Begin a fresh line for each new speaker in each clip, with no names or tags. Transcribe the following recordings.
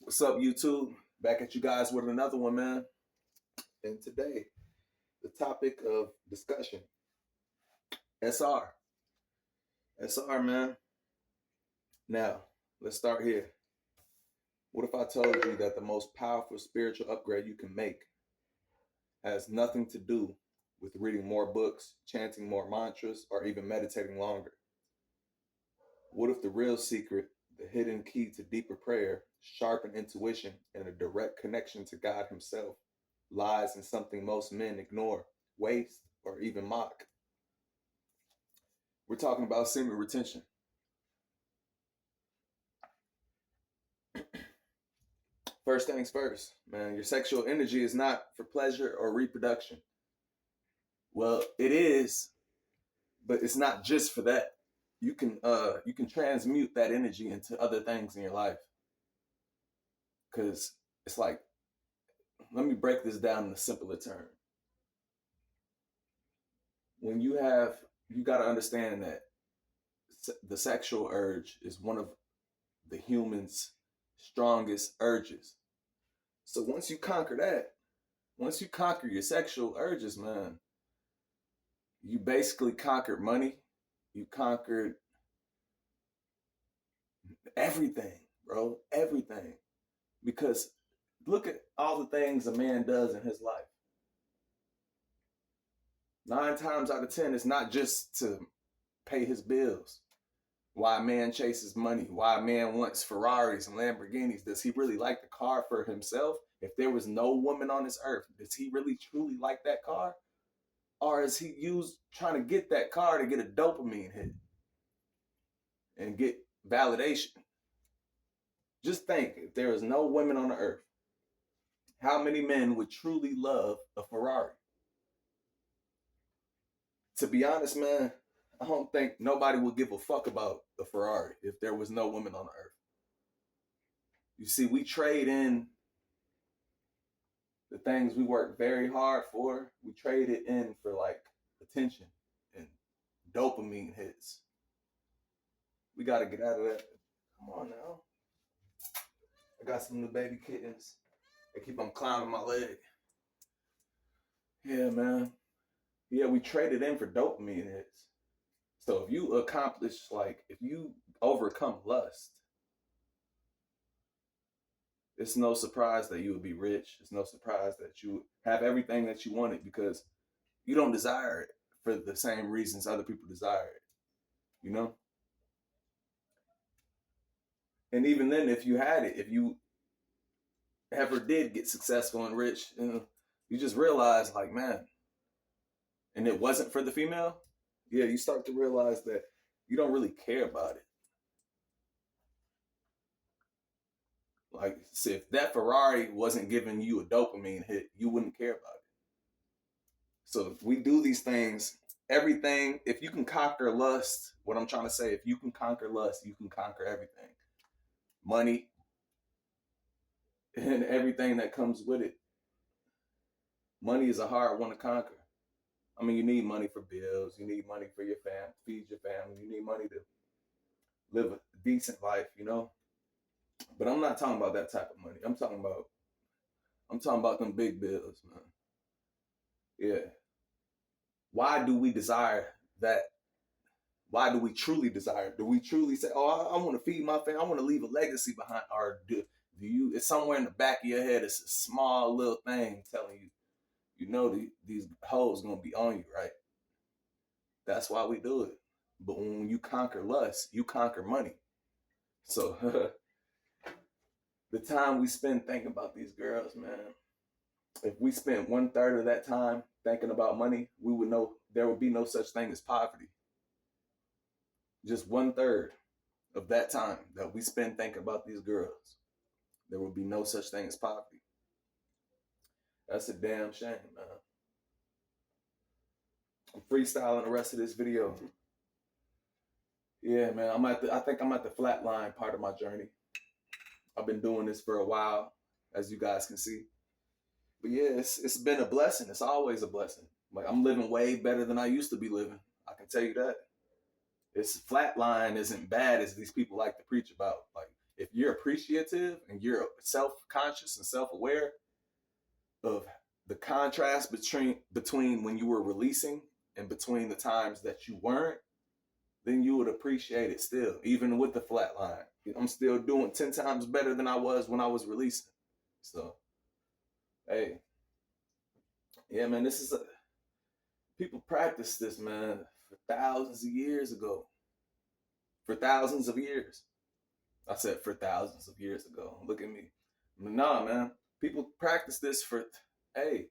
What's up, YouTube? Back at you guys with another one, man. And today, the topic of discussion, SR. SR, man. Now, let's start here. What if I told you that the most powerful spiritual upgrade you can make has nothing to do with reading more books, chanting more mantras, or even meditating longer? What if the real secret, the hidden key to deeper prayer, sharpened intuition, and a direct connection to God Himself lies in something most men ignore, waste, or even mock? We're talking about semen retention. First things first, man, your sexual energy is not for pleasure or reproduction. Well, it is, but it's not just for that. You can transmute that energy into other things in your life. Cause it's like, let me break this down in a simpler term. When you got to understand that the sexual urge is one of the human's strongest urges. So once you conquer that, once you conquer your sexual urges, man, you basically conquered money. You conquered everything, bro, everything. Because look at all the things a man does in his life. 9 times out of 10, it's not just to pay his bills. Why a man chases money, why a man wants Ferraris and Lamborghinis. Does he really like the car for himself? If there was no woman on this earth, does he really truly like that car? Or is he trying to get that car to get a dopamine hit and get validation? Just think, if there was no women on the earth, how many men would truly love a Ferrari? To be honest, man, I don't think nobody would give a fuck about the Ferrari if there was no woman on the earth. You see, we trade in the things we work very hard for. We trade it in for like attention and dopamine hits. We got to get out of that. Come on now. I got some new baby kittens. They keep on climbing my leg. Yeah, man. Yeah, we traded in for dopamine hits. So if you accomplish, if you overcome lust, it's no surprise that you would be rich. It's no surprise that you have everything that you wanted, because you don't desire it for the same reasons other people desire it, you know? And even then, if you had it, if you ever did get successful and rich, you just realize, like, man, and it wasn't for the female, yeah, you start to realize that you don't really care about it. Like, see, if that Ferrari wasn't giving you a dopamine hit, you wouldn't care about it. So if we do these things, everything, if you can conquer lust, what I'm trying to say, if you can conquer lust, you can conquer everything. Money and everything that comes with it. Money is a hard one to conquer. I mean, you need money for bills. You need money for your family, feed your family. You need money to live a decent life, you know? But I'm not talking about that type of money. I'm talking about them big bills, man. Yeah. Why do we desire that? Why do we truly desire? Do we truly say, oh, I want to feed my family. I want to leave a legacy behind? Or do you, it's somewhere in the back of your head, it's a small little thing telling you, you know, these hoes going to be on you, right? That's why we do it. But when you conquer lust, you conquer money. So the time we spend thinking about these girls, man, if we spent 1/3 of that time thinking about money, we would know there would be no such thing as poverty. Just 1/3 of that time that we spend thinking about these girls, there would be no such thing as poverty. That's a damn shame, man. I'm freestyling the rest of this video. Yeah, man, I think I'm at the flatline part of my journey. I've been doing this for a while, as you guys can see. But yeah, it's been a blessing. It's always a blessing. Like, I'm living way better than I used to be living. I can tell you that. This flatline isn't bad as these people like to preach about. Like, if you're appreciative and you're self-conscious and self-aware of the contrast between when you were releasing and between the times that you weren't, then you would appreciate it still, even with the flat line. I'm still doing 10 times better than I was when I was releasing. So, hey, yeah, man, people practice this, man, for thousands of years ago. For thousands of years. I said for thousands of years ago. Look at me. Nah, man. People practice this hey,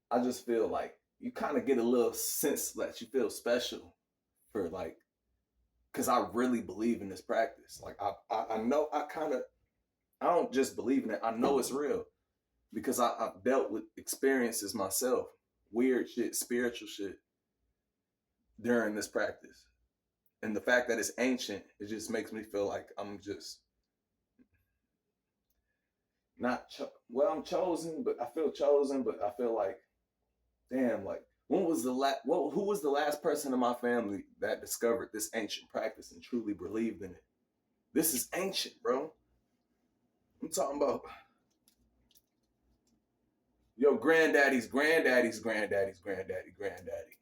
I just feel like you kind of get a little sense that you feel special for like, because I really believe in this practice. Like, I know I don't just believe in it. I know it's real because I've dealt with experiences myself, weird shit, spiritual shit during this practice. And the fact that it's ancient, it just makes me feel like I'm just I'm chosen, but I feel chosen, but I feel like, damn, like who was the last person in my family that discovered this ancient practice and truly believed in it? This is ancient, bro. I'm talking about your granddaddy's granddaddy's granddaddy's granddaddy.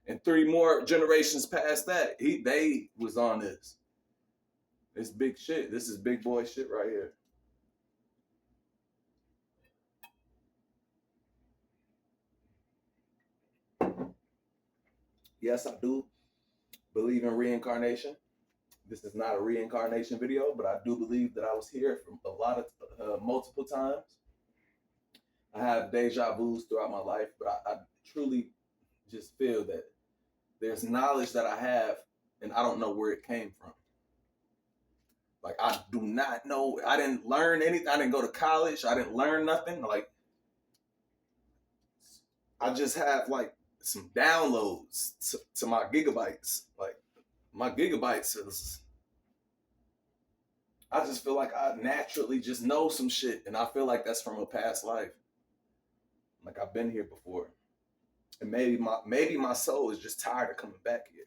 And 3 more generations past that, they was on this. It's big shit. This is big boy shit right here. Yes, I do believe in reincarnation. This is not a reincarnation video, but I do believe that I was here from a lot of multiple times. I have deja vus throughout my life, but I truly just feel that there's knowledge that I have, and I don't know where it came from. Like, I do not know. I didn't learn anything. I didn't go to college. I didn't learn nothing. Like, I just have like some downloads to my gigabytes. Like, my gigabytes is, I just feel like I naturally just know some shit, and I feel like that's from a past life. Like, I've been here before, and maybe my soul is just tired of coming back here.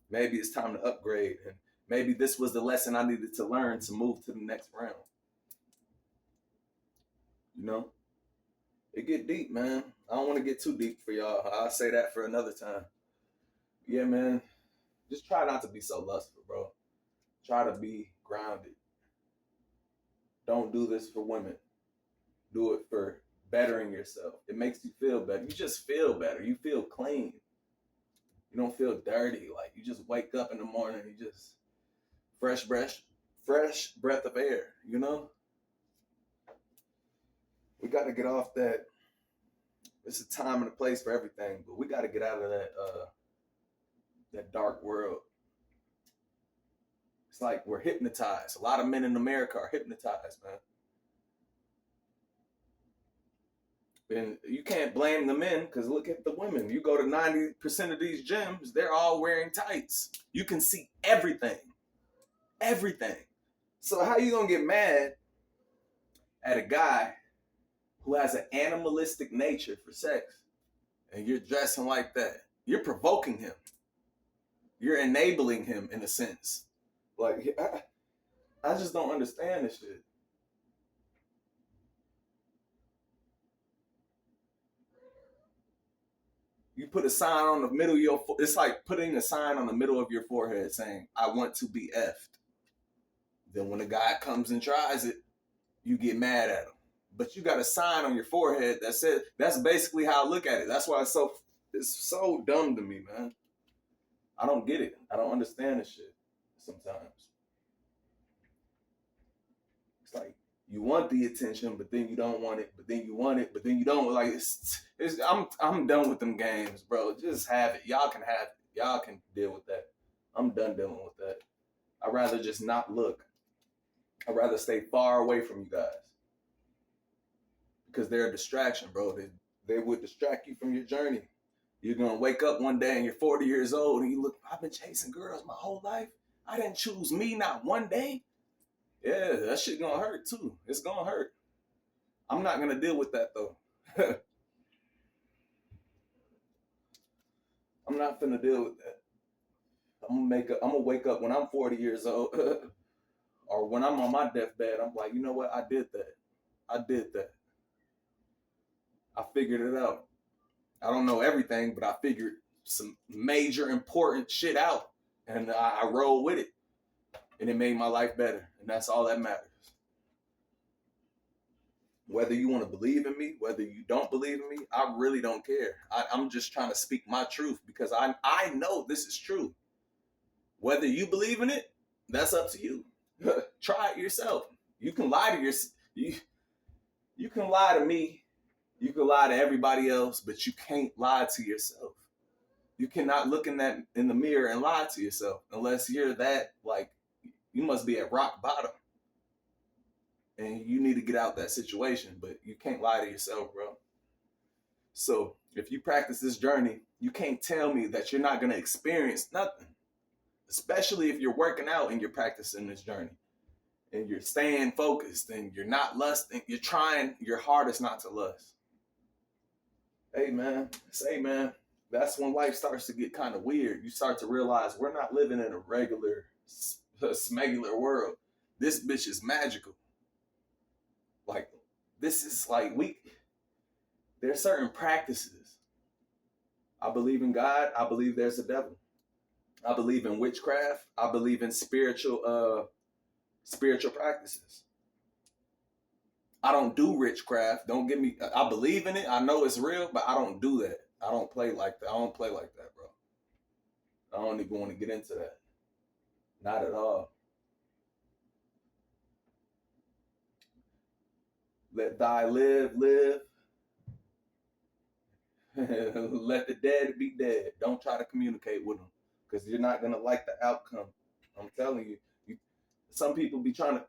Maybe it's time to upgrade, and maybe this was the lesson I needed to learn to move to the next round. You know, it get deep, man. I don't want to get too deep for y'all. I'll say that for another time. Yeah, man. Just try not to be so lustful, bro. Try to be grounded. Don't do this for women. Do it for bettering yourself. It makes you feel better. You just feel better. You feel clean. You don't feel dirty. Like, you just wake up in the morning and you just fresh breath of air, you know? We got to get off that. It's a time and a place for everything, but we got to get out of that dark world. It's like we're hypnotized. A lot of men in America are hypnotized, man. And you can't blame the men, because look at the women. You go to 90% of these gyms, they're all wearing tights. You can see everything. Everything. So how you gonna get mad at a guy who has an animalistic nature for sex and you're dressing like that? You're provoking him. You're enabling him in a sense. Like, I just don't understand this shit. You put a sign on the middle of your, it's like putting a sign on the middle of your forehead saying, I want to be effed. Then when a guy comes and tries it, you get mad at him. But you got a sign on your forehead that says, that's basically how I look at it. That's why it's so dumb to me, man. I don't get it. I don't understand this shit sometimes. It's like, you want the attention, but then you don't want it, but then you want it, but then you don't. Like, I'm done with them games, bro. Just have it. Y'all can have it. Y'all can deal with that. I'm done dealing with that. I'd rather just not look. I'd rather stay far away from you guys. Because they're a distraction, bro. They would distract you from your journey. You're going to wake up one day and you're 40 years old and you look, I've been chasing girls my whole life. I didn't choose me not one day. Yeah, that shit gonna hurt too. It's gonna hurt. I'm not gonna deal with that though. I'm not gonna deal with that. I'm gonna wake up when I'm 40 years old, or when I'm on my deathbed. I'm like, you know what? I did that. I did that. I figured it out. I don't know everything, but I figured some major important shit out, and I rolled with it, and it made my life better, and that's all that matters. Whether you want to believe in me, whether you don't believe in me, I really don't care. I'm just trying to speak my truth because I know this is true. Whether you believe in it, that's up to you. Try it yourself. You can lie to you can lie to me. You can lie to everybody else, but you can't lie to yourself. You cannot look in the mirror and lie to yourself unless you're that, like, you must be at rock bottom and you need to get out that situation, but you can't lie to yourself, bro. So if you practice this journey, you can't tell me that you're not going to experience nothing, especially if you're working out and you're practicing this journey and you're staying focused and you're not lusting. You're trying your hardest not to lust. Hey, man, that's when life starts to get kind of weird. You start to realize we're not living in a regular, smegular world. This bitch is magical. Like, this is like, there's certain practices. I believe in God. I believe there's a devil. I believe in witchcraft. I believe in spiritual practices. I don't do witchcraft. Don't get me. I believe in it. I know it's real, but I don't do that. I don't play like that. I don't play like that, bro. I don't even want to get into that. Not at all. Let thy live. Let the dead be dead. Don't try to communicate with them because you're not gonna like the outcome. I'm telling you. Some people be trying to.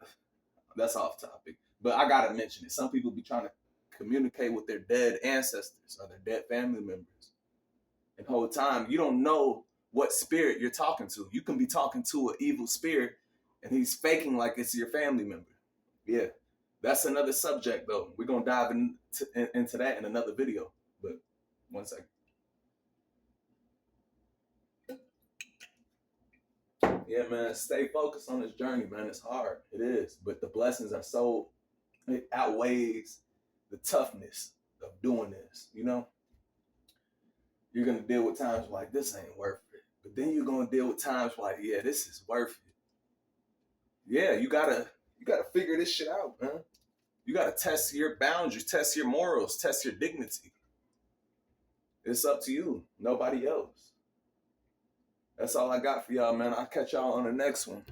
That's off topic, but I gotta mention it. Some people be trying to communicate with their dead ancestors or their dead family members, and the whole time you don't know what spirit you're talking to. You can be talking to an evil spirit, and he's faking like it's your family member. Yeah, that's another subject though. We're gonna dive into that in another video. But one second. Yeah, man, stay focused on this journey, man. It's hard. It is. But the blessings are so, it outweighs the toughness of doing this, you know? You're going to deal with times like, this ain't worth it. But then you're going to deal with times like, yeah, this is worth it. Yeah, you gotta figure this shit out, man. You got to test your boundaries, test your morals, test your dignity. It's up to you, nobody else. That's all I got for y'all, man. I'll catch y'all on the next one.